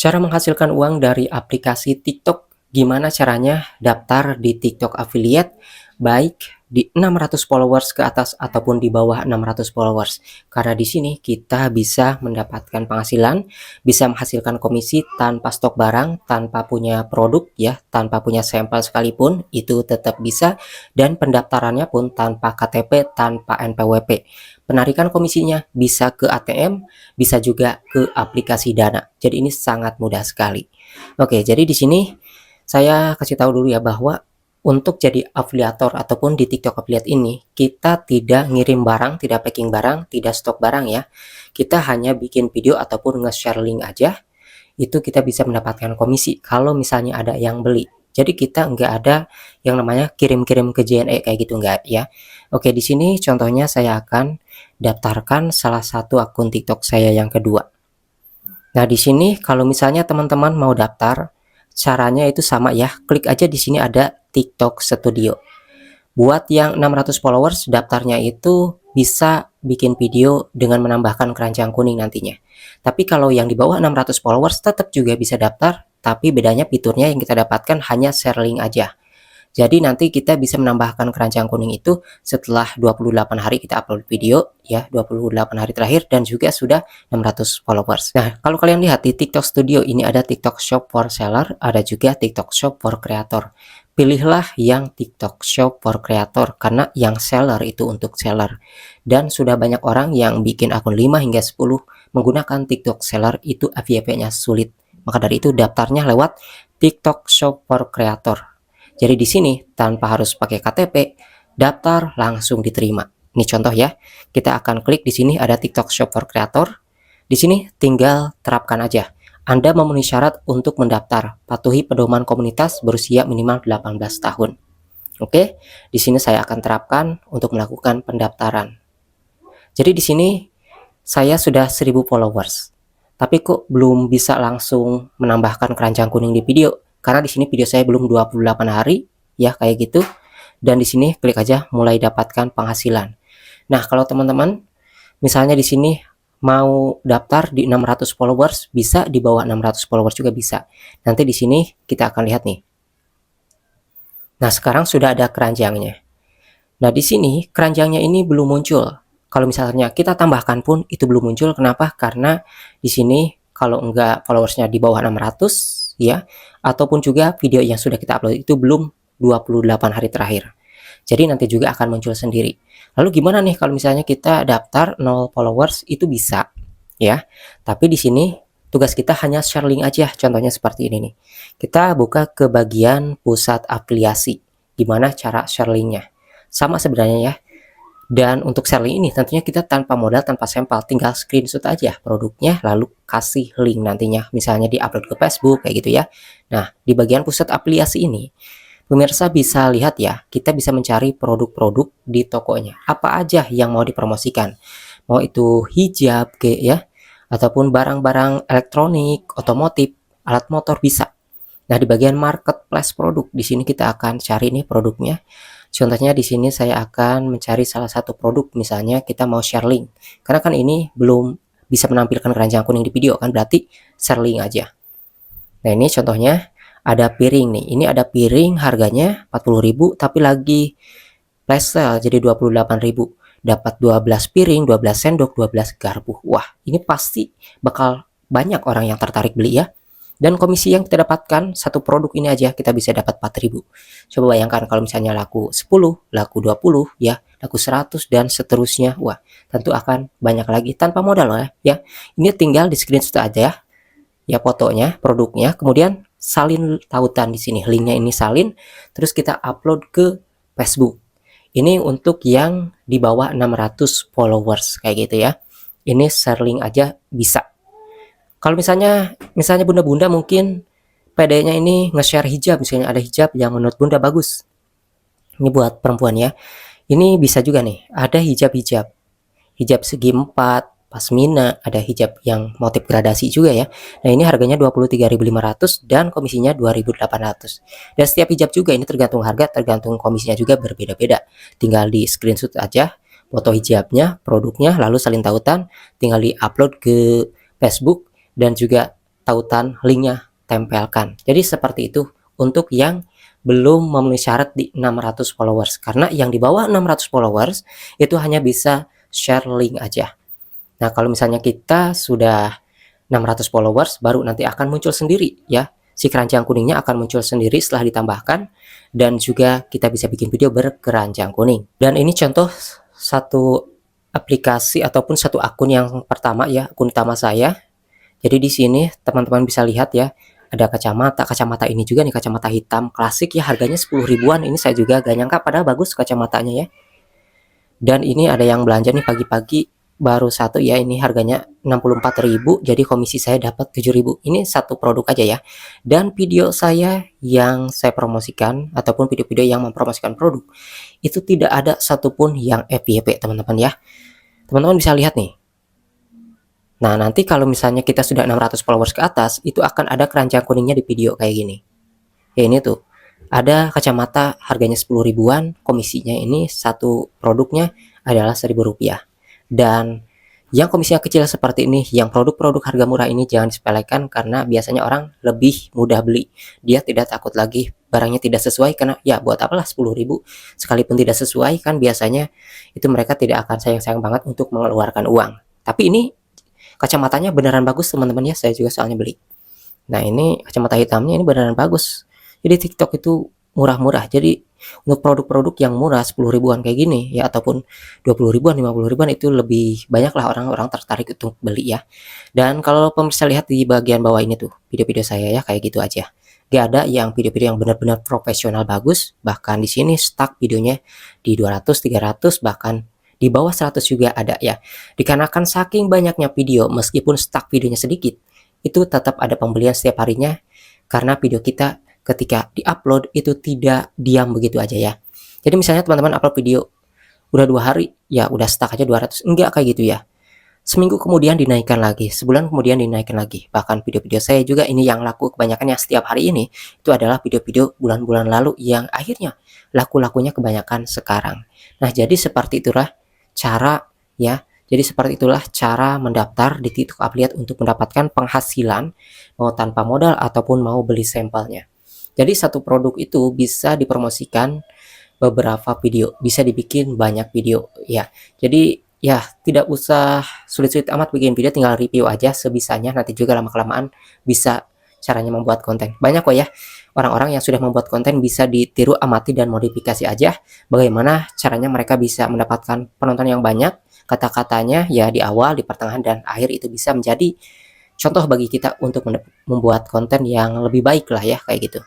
Cara menghasilkan uang dari aplikasi TikTok. Gimana caranya daftar di TikTok Affiliate baik di 600 followers ke atas ataupun di bawah 600 followers. Karena di sini kita bisa mendapatkan penghasilan, bisa menghasilkan komisi tanpa stok barang, tanpa punya produk ya, tanpa punya sampel sekalipun itu tetap bisa, dan pendaftarannya pun tanpa KTP, tanpa NPWP. Penarikan komisinya bisa ke ATM, bisa juga ke aplikasi Dana. Jadi ini sangat mudah sekali. Oke, jadi di sini saya kasih tahu dulu ya bahwa untuk jadi afiliator ataupun di TikTok affiliate ini kita tidak ngirim barang, tidak packing barang, tidak stok barang ya. Kita hanya bikin video ataupun nge-share link aja. Itu kita bisa mendapatkan komisi kalau misalnya ada yang beli. Jadi kita nggak ada yang namanya kirim-kirim ke JNE kayak gitu, nggak ya. Oke, di sini contohnya saya akan daftarkan salah satu akun TikTok saya yang kedua. Nah, di sini kalau misalnya teman-teman mau daftar, caranya itu sama ya. Klik aja di sini ada TikTok Studio. Buat yang 600 followers, daftarnya itu bisa bikin video dengan menambahkan keranjang kuning nantinya. Tapi kalau yang di bawah 600 followers tetap juga bisa daftar, tapi bedanya fiturnya yang kita dapatkan hanya share link aja. Jadi nanti kita bisa menambahkan keranjang kuning itu setelah 28 hari kita upload video ya, 28 hari terakhir, dan juga sudah 600 followers. Nah, kalau kalian lihat di TikTok Studio ini ada TikTok Shop for Seller, ada juga TikTok Shop for Creator. Pilihlah yang TikTok Shop for Creator karena yang seller itu untuk seller. Dan sudah banyak orang yang bikin akun 5 hingga 10 menggunakan TikTok Seller itu FYP-nya sulit. Maka dari itu daftarnya lewat TikTok Shop for Creator. Jadi di sini tanpa harus pakai KTP, daftar langsung diterima. Ini contoh ya. Kita akan klik di sini ada TikTok Shop for Creator. Di sini tinggal terapkan aja. Anda memenuhi syarat untuk mendaftar. Patuhi pedoman komunitas berusia minimal 18 tahun. Oke, di sini saya akan terapkan untuk melakukan pendaftaran. Jadi di sini saya sudah 1000 followers. Tapi kok belum bisa langsung menambahkan keranjang kuning di video? Karena di sini video saya belum 28 hari ya kayak gitu. Dan di sini klik aja mulai dapatkan penghasilan. Nah, kalau teman-teman misalnya di sini mau daftar di 600 followers, bisa di bawah 600 followers juga bisa. Nanti di sini kita akan lihat nih. Nah, sekarang sudah ada keranjangnya. Nah, di sini keranjangnya ini belum muncul. Kalau misalnya kita tambahkan pun itu belum muncul. Kenapa? Karena di sini kalau enggak followersnya di bawah 600 ya, ataupun juga video yang sudah kita upload itu belum 28 hari terakhir. Jadi nanti juga akan muncul sendiri. Lalu gimana nih kalau misalnya kita daftar 0 followers? Itu bisa ya. Tapi di sini tugas kita hanya share link aja. Contohnya seperti ini nih. Kita buka ke bagian pusat afiliasi. Gimana cara share linknya? Sama sebenarnya ya. Dan untuk share link ini tentunya kita tanpa modal, tanpa sampel, tinggal screenshot aja produknya lalu kasih link nantinya, misalnya di-upload ke Facebook kayak gitu ya. Nah, di bagian pusat afiliasi ini pemirsa bisa lihat ya, kita bisa mencari produk-produk di tokonya. Apa aja yang mau dipromosikan. Mau itu hijab kayak ya, ataupun barang-barang elektronik, otomotif, alat motor bisa. Nah, di bagian marketplace produk, di sini kita akan cari nih produknya. Contohnya di sini saya akan mencari salah satu produk, misalnya kita mau share link. Karena kan ini belum bisa menampilkan keranjang kuning di video kan, berarti share link aja. Nah, ini contohnya ada piring nih. Ini ada piring harganya 40.000 tapi lagi flash sale jadi 28.000. Dapat 12 piring, 12 sendok, 12 garpu. Wah, ini pasti bakal banyak orang yang tertarik beli ya. Dan komisi yang kita dapatkan satu produk ini aja kita bisa dapat 4.000. Coba bayangkan kalau misalnya laku 10, laku 20 ya, laku 100 dan seterusnya. Wah, tentu akan banyak lagi tanpa modal ya. Ini tinggal di screenshot aja ya fotonya, produknya, kemudian salin tautan di sini. Linknya ini salin, terus kita upload ke Facebook. Ini untuk yang di bawah 600 followers kayak gitu ya. Ini share link aja bisa. Kalau misalnya bunda-bunda mungkin PD-nya ini nge-share hijab, misalnya ada hijab yang menurut bunda bagus. Ini buat perempuan ya. Ini bisa juga nih, ada hijab-hijab. Hijab segi 4, pasmina, ada hijab yang motif gradasi juga ya. Nah, ini harganya 23.500 dan komisinya 2.800. Dan setiap hijab juga ini tergantung harga, tergantung komisinya juga berbeda-beda. Tinggal di screenshot aja foto hijabnya, produknya, lalu salin tautan, tinggal di-upload ke Facebook dan juga tautan linknya tempelkan. Jadi seperti itu untuk yang belum memenuhi syarat di 600 followers, karena yang di bawah 600 followers itu hanya bisa share link aja. Nah, kalau misalnya kita sudah 600 followers, baru nanti akan muncul sendiri ya, si keranjang kuningnya akan muncul sendiri setelah ditambahkan, dan juga kita bisa bikin video berkeranjang kuning. Dan ini contoh satu aplikasi ataupun satu akun yang pertama ya, akun utama saya. Jadi di sini teman-teman bisa lihat ya, ada kacamata ini juga nih, kacamata hitam klasik ya, harganya 10 ribuan. Ini saya juga gak nyangka, padahal bagus kacamatanya ya. Dan ini ada yang belanja nih pagi-pagi baru satu ya, ini harganya 64.000, jadi komisi saya dapat 7.000. Ini satu produk aja ya. Dan video saya yang saya promosikan ataupun video-video yang mempromosikan produk itu tidak ada satupun yang FYP teman-teman ya. Teman-teman bisa lihat nih. Nah, nanti kalau misalnya kita sudah 600 followers ke atas, itu akan ada keranjang kuningnya di video kayak gini. Ya ini tuh, ada kacamata harganya 10 ribuan, komisinya ini satu produknya adalah 1.000 rupiah. Dan yang komisinya kecil seperti ini, yang produk-produk harga murah ini jangan disepelekan, karena biasanya orang lebih mudah beli. Dia tidak takut lagi barangnya tidak sesuai, karena ya buat apalah 10 ribu, sekalipun tidak sesuai kan biasanya itu mereka tidak akan sayang-sayang banget untuk mengeluarkan uang. Tapi ini kacamatanya beneran bagus teman-teman ya, saya juga soalnya beli. Nah, ini kacamata hitamnya ini beneran bagus. Jadi TikTok itu murah-murah. Jadi untuk produk-produk yang murah 10 ribuan kayak gini ya, ataupun 20 ribuan, 50 ribuan, itu lebih banyak lah orang-orang tertarik untuk beli ya. Dan kalau pemirsa lihat di bagian bawah ini tuh, video-video saya ya kayak gitu aja. Gak ada yang video-video yang benar-benar profesional bagus, bahkan di sini stuck videonya di 200, 300, bahkan di bawah 100 juga ada ya. Dikarenakan saking banyaknya video, meskipun stuck videonya sedikit, itu tetap ada pembelian setiap harinya, karena video kita ketika diupload itu tidak diam begitu aja ya. Jadi misalnya teman-teman upload video udah 2 hari, ya udah stuck aja 200, enggak kayak gitu ya. Seminggu kemudian dinaikkan lagi, sebulan kemudian dinaikkan lagi. Bahkan video-video saya juga ini yang laku kebanyakan yang setiap hari ini, itu adalah video-video bulan-bulan lalu yang akhirnya laku-lakunya kebanyakan sekarang. Nah, jadi seperti itulah cara ya. Jadi seperti itulah cara mendaftar di TikTok Affiliate untuk mendapatkan penghasilan, mau tanpa modal ataupun mau beli sampelnya. Jadi satu produk itu bisa dipromosikan beberapa video, bisa dibikin banyak video ya. Jadi ya tidak usah sulit-sulit amat bikin video, tinggal review aja sebisanya, nanti juga lama-kelamaan bisa caranya membuat konten. Banyak kok ya orang-orang yang sudah membuat konten, bisa ditiru, amati, dan modifikasi aja bagaimana caranya mereka bisa mendapatkan penonton yang banyak. Kata-katanya ya di awal, di pertengahan, dan akhir itu bisa menjadi contoh bagi kita untuk membuat konten yang lebih baik lah ya kayak gitu.